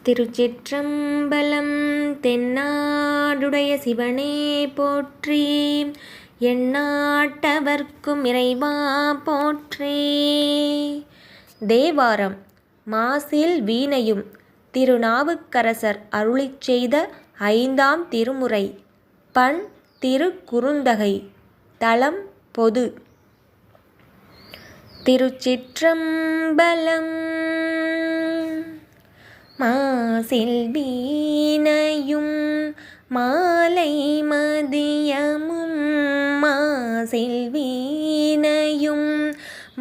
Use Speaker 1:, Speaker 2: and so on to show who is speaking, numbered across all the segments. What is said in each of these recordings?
Speaker 1: திருச்சிற்றம்பலம். தென்னாடுடைய சிவனே போற்றி, எந்நாட்டவர்க்கும் இறைவா போற்றி. தேவாரம் மாசில் வீணையும் திருநாவுக்கரசர் அருளிச் செய்த 5ஆம் திருமுறை. பண் திருக்குறுந்தகை. தலம் பொது. திருச்சிற்றம்பலம். மாசில் வீணையும் மாலை மதியமும், மாசில் வீணையும்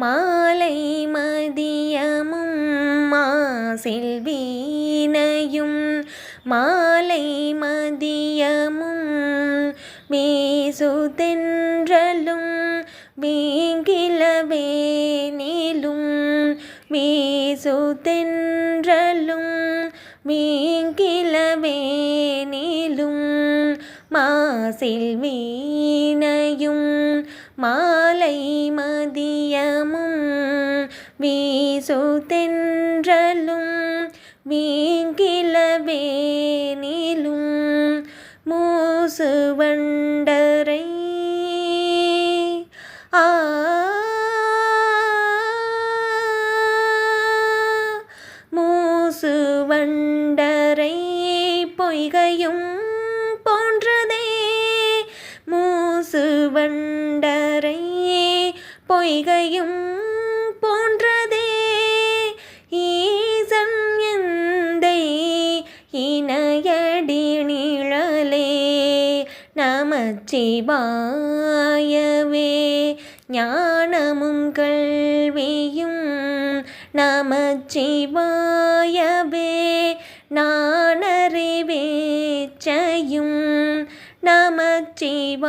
Speaker 1: மாலை மதியமும், மாசில் வீணையும் மாலை மதியமும், வீசுதென்றலும் வீங்கிலவேனிலும், வீசுதென்றலும் வீங்கிலவேனிலும், மாசில் வீணையும் மாலை மதியமும், வீசுதென்றலும் வீங்கிலவேனிலும், மூசு வண்டரை மூசு வண்டரை பொய்கையும் போன்றதே, மூசு வண்டரை பொய்கையும் போன்றதே, ஈசன் எந்தை இணையடி நிழலே, நமச்சிவாயவே ஞானமும் கல்வியும், நமச்சிவாயவே நானறிவேச்சையும், நமச்சிவாயவே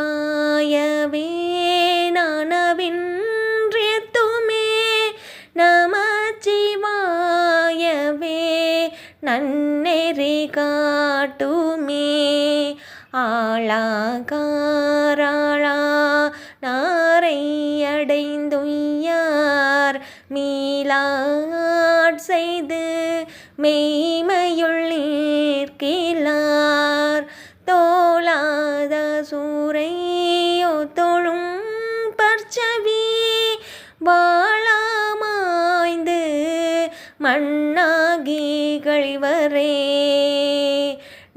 Speaker 1: நானவின்றியத்துமே, நமச்சிவாயவே நன்னெறி காட்டுமே, ஆளாகாராளா நாரை அடைந்துய்யார் மீளாட் செய்து மெய்மையுள் நீர்க்கிலார், தோளாத சூரையோ தொழும் பற்சவி வாளாமாய்ந்து மண்ணாகி கழிவரே,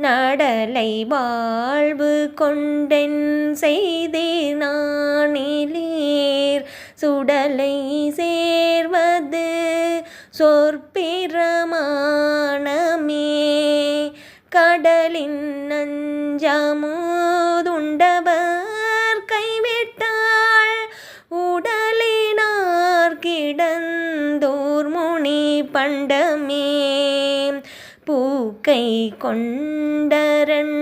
Speaker 1: நடலை வாழ்வு கொண்டென் செய்தீர் நானிலீர், சுடலை சேர்வது சொற்பிரமாணமே, கடலின் நஞ்சாமுதுண்டவர் கைவிட்டாள், உடலினார் கிடந்தோர் முனி பண்டமே, பூக்கை கொண்டரன்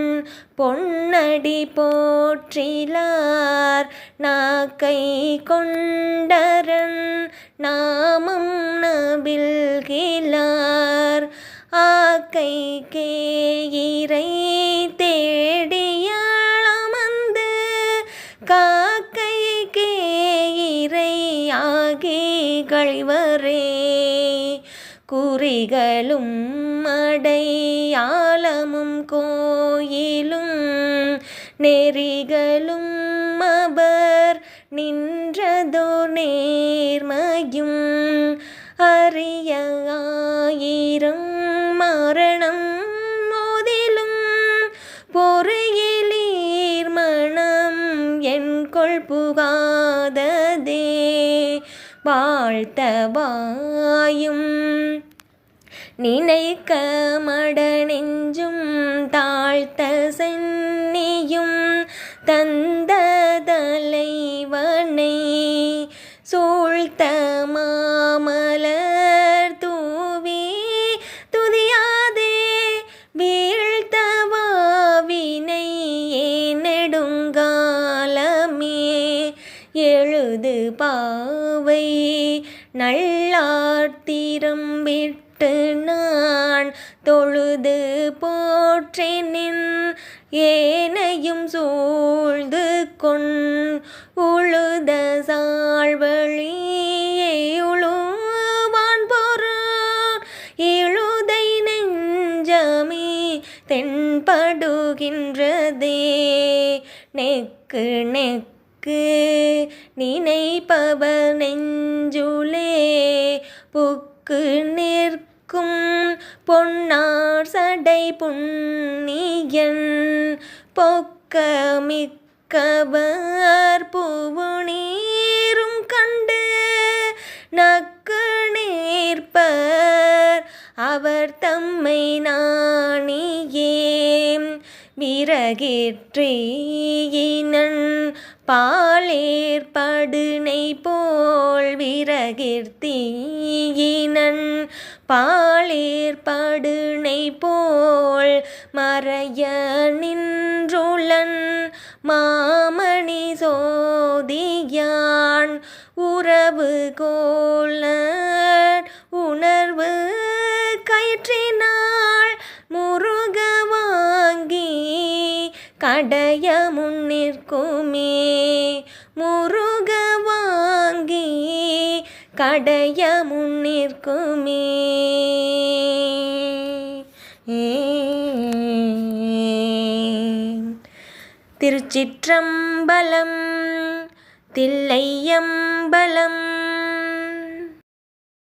Speaker 1: பொன்னடி போற்றிலார், நாக்கை கொண்டரன் நாமம் நபில்கிலார், ஆக்கை கேயிரை தேடியளமந்து காக்கை கேயிரை ஆகி கழிவரே, குறிகளும் அடையாளமும் கோயிலும் நெறிகளும் அவர் நின்றதோர் நேர்மையும், அரிய ஆயிரம் மரணம் மோதிலும் பொறியிலீர் மனம் என்கொள் புகாததே, வாழ்த்தவாயும் நினைக்க மட நெஞ்சும் தாழ்த்த சென்னியும் தந்த தலைவனை, சூழ்த்த மாமலர் தூவி துதியாதே வீழ்த்தவாவினை நெடுங்காலமே, எழுது பாவை நல்லார்த்திரம் விட்டு நான் தொழுது போற்றினின், ஏனையும் சூழ்ந்து கொண் உழுத சாழ்வழியே உழுவான் பொருள் இழுதை நெஞ்ச தென்படுகின்றதே. நெக்கு நெக்கு நினைப்பவர் நெஞ்சுளே புக்கு நிற்கும் பொன்னார் சடை புண்ணியன் பொக்கமிக்கவர் பூவுநீரும் கண்டு நக்கு நீர்ப்பர் அவர் தம்மை நாணியே. விறகிற்றீயினன் பாலேற்படுனை போல் விறகிற்றீயினன் பாலேற்படுனை போல் மறைய நின்றுளன் மாமணி சோதியான் உறவு கோல உணர்வு கயிற்றினாள் முருக வாங்கி கடைய முன்னிற்குமே. முருக வாங்கி கடைய முன்னிற்குமே. திருச்சிற்றம்பலம் தில்லையம்பலம்.